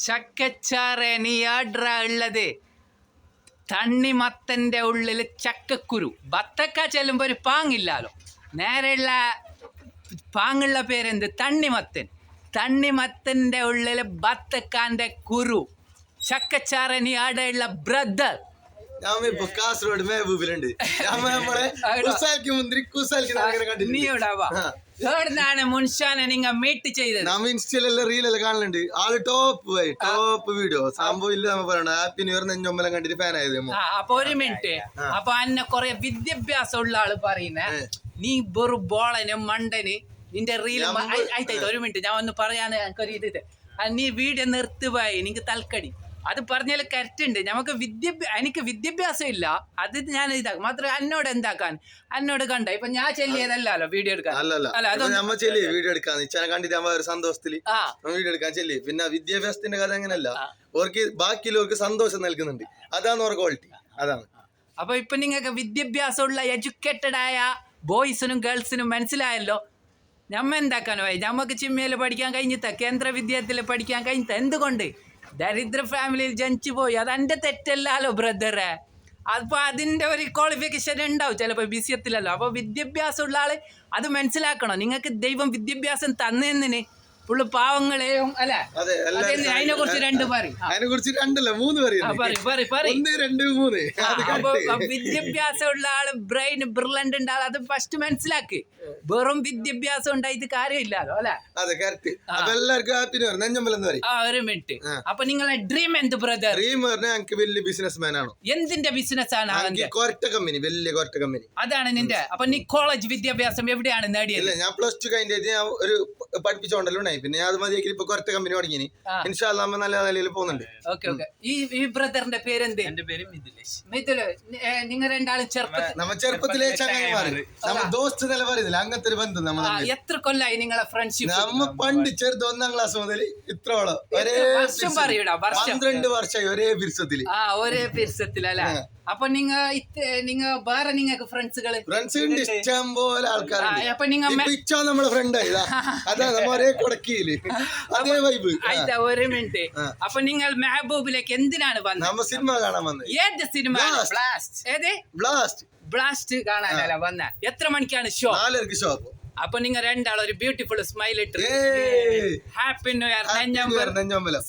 ചക്കച്ചാറ് നീ ആഡ്ര ഉള്ളത് തണ്ണിമത്തൻ്റെ ഉള്ളിൽ ചക്കക്കുരു. ബത്തക്ക ചെല്ലുമ്പോൾ ഒരു പാങ്ങില്ലാലോ, നേരെയുള്ള പാങ്ങുള്ള പേരെന്ത്? തണ്ണിമത്തൻ. തണ്ണിമത്തൻ്റെ ഉള്ളിൽ ബത്തക്കാൻ്റെ കുരു. ചക്കച്ചാറ് നീ ആടെയുള്ള ബ്രദർ. കാസർഗോഡ് മെഹബൂബിലുണ്ട്. നീടാണ് മുൻഷാനെ നിങ്ങ മീറ്റ് ചെയ്തത്. നമ്മ ഇൻസ്റ്റയിലെല്ലാം റീലെല്ലാം കാണലുണ്ട്. ആള് ടോപ്പ് വീഡിയോ സംഭവം ഇല്ല. നമ്മ പറയണ ഹാപ്പി ന്യൂ ഇയർ നെഞ്ചൊമ്പലം കണ്ടിട്ട് ഫാൻ ആയത്. അപ്പൊ ഒരു മിനിറ്റ്, അപ്പൊ അന്നെ കൊറേ വിദ്യാഭ്യാസം ഉള്ള ആള് പറയുന്നേ നീ വെറു ബോളന് മണ്ടന് നിന്റെ റീൽ ആയിട്ടായിട്ട്. ഒരു മിനിറ്റ്, ഞാൻ ഒന്ന് പറയാന് എനിക്കൊരു നീ വീഡിയോ നിർത്തുപോയി നിങ്ങക്ക് തൽക്കടി. അത് പറഞ്ഞാൽ കറക്റ്റ് ഉണ്ട്. നമുക്ക് എനിക്ക് വിദ്യാഭ്യാസം ഇല്ല, അത് ഞാൻ ഇതാക്കും മാത്രം. എന്നോട് എന്താക്കാൻ? എന്നോട് കണ്ട ഇപ്പൊ ഞാൻ ചെല്ലിയതല്ലോ വീഡിയോ എടുക്കാൻ. വീഡിയോ എടുക്കാൻ കണ്ടിട്ട് ഒരു സന്തോഷത്തില് വീഡിയോ എടുക്കാൻ ചെല്ലി. പിന്നെ വിദ്യാഭ്യാസത്തിന്റെ കഥ അങ്ങനല്ല, ഓർക്ക് ബാക്കിയുള്ളവർക്ക് സന്തോഷം നൽകുന്നുണ്ട്. അതാണ് ഓർ ക്വാളിറ്റി. അതാണ്. അപ്പൊ ഇപ്പൊ നിങ്ങൾക്ക് വിദ്യാഭ്യാസമുള്ള എഡ്യൂക്കേറ്റഡ് ആയ ബോയ്സിനും ഗേൾസിനും മനസ്സിലായല്ലോ ഞമ്മ എന്താക്കാനോ. ഞമ്മക്ക് ചിമ്മയില് പഠിക്കാൻ കഴിഞ്ഞിത്ത, കേന്ദ്ര വിദ്യാലയത്തിൽ പഠിക്കാൻ കഴിഞ്ഞിത്ത. എന്തുകൊണ്ട്? ദരിദ്ര ഫാമിലിയിൽ ജനിച്ചു പോയി. അത് എൻ്റെ തെറ്റല്ലല്ലോ ബ്രദറെ. അപ്പോൾ അതിൻ്റെ ഒരു ക്വാളിഫിക്കേഷൻ ഉണ്ടാവും ചിലപ്പോൾ ബിസിയത്തിലല്ലോ. അപ്പോൾ വിദ്യാഭ്യാസമുള്ള ആള് അത് മനസ്സിലാക്കണം. നിങ്ങൾക്ക് ദൈവം വിദ്യാഭ്യാസം തന്നതിന് ഫുള്ള് പാവങ്ങളെയും അല്ലെ. അതിനെ കുറിച്ച് രണ്ട് പറയും. അതിനെ കുറിച്ച് രണ്ടല്ല മൂന്ന് വിദ്യാഭ്യാസമുള്ള ആള് ബ്രെയിൻ ബ്രില്ലന്റ് ഉണ്ട് ആൾ, അത് ഫസ്റ്റ് മനസ്സിലാക്കി. വെറും വിദ്യാഭ്യാസം ഉണ്ടായിട്ട് കാര്യമില്ലല്ലോ അല്ലെ. ഒരു മിനിറ്റ്, അപ്പൊ നിങ്ങളെ ഡ്രീം എന്ത് ബ്രദർ? ഡ്രീം പറഞ്ഞാൽ വലിയ ബിസിനസ് മാൻ ആണോ? എന്തിന്റെ ബിസിനസ് ആണ്? വലിയ കമ്പനി. അതാണ് നിന്റെ. അപ്പൊ നീ കോളേജ് വിദ്യാഭ്യാസം എവിടെയാണ് നേടിയത്? ഞാൻ +2 കഴിഞ്ഞിട്ട് ഞാൻ ഒരു പഠിപ്പിച്ചോണ്ടല്ലോ. പിന്നെ ഞാൻ അത് മതിയാക്കി ഇപ്പൊ കുറച്ച് കമ്പനി തുടങ്ങി. ഇൻഷാ അല്ലാഹ് നമ്മൾ നല്ല നിലയിൽ പോകുന്നുണ്ട്. ഈ ബ്രദറിന്റെ പേരെന്ത്? എന്റെ പേര് മിഥുലേഷ്. നിങ്ങൾ രണ്ടാളും ചെറുപ്പത്തിലെ ചങ്ങായിമാര്, ദോസ്ത് നില പറയുന്നില്ല, അങ്ങനത്തെ ഒരു ബന്ധം. എത്ര കൊല്ലായി നിങ്ങളെ ഫ്രണ്ട്ഷിപ്പ്? നമ്മ പണ്ട് ചെറുത് 1ാം ക്ലാസ് മുതൽ ഇത്രോളം 12 വർഷമായി ഒരേ പിരിസത്തില്. ഒരേ പിരിസത്തിലല്ലേ. അപ്പൊ നിങ്ങ വേറെ നിങ്ങൾക്ക് ഫ്രണ്ട്സുകള്? ഫ്രണ്ട്സ് ഉണ്ട്, ഇഷ്ടം പോലെ ആൾക്കാരുണ്ട്. അപ്പൊ നിങ്ങൾ നമ്മളെ ഫ്രണ്ട് ആയതാ. അതാ നമ്മ ഒരേ കൊടക്കിയില് അതേ വൈബ്. ഒരു മിനിറ്റ്, അപ്പൊ നിങ്ങൾ മെഹബൂബിലേക്ക് എന്തിനാണ് വന്നത്? നമ്മ സിനിമ കാണാൻ വന്നത്. ഏത് സിനിമ? ബ്ലാസ്റ്റ് കാണാനല്ല വന്ന. എത്ര മണിക്കാണ് ഷോ? 4:30 ഷോ. അപ്പൊ നിങ്ങൾ രണ്ടാളും ഒരു ബ്യൂട്ടിഫുൾ സ്മൈൽ ഇട്ട് ഹാപ്പി ന്യൂ ഇയർ നെഞ്ചമ്പലം.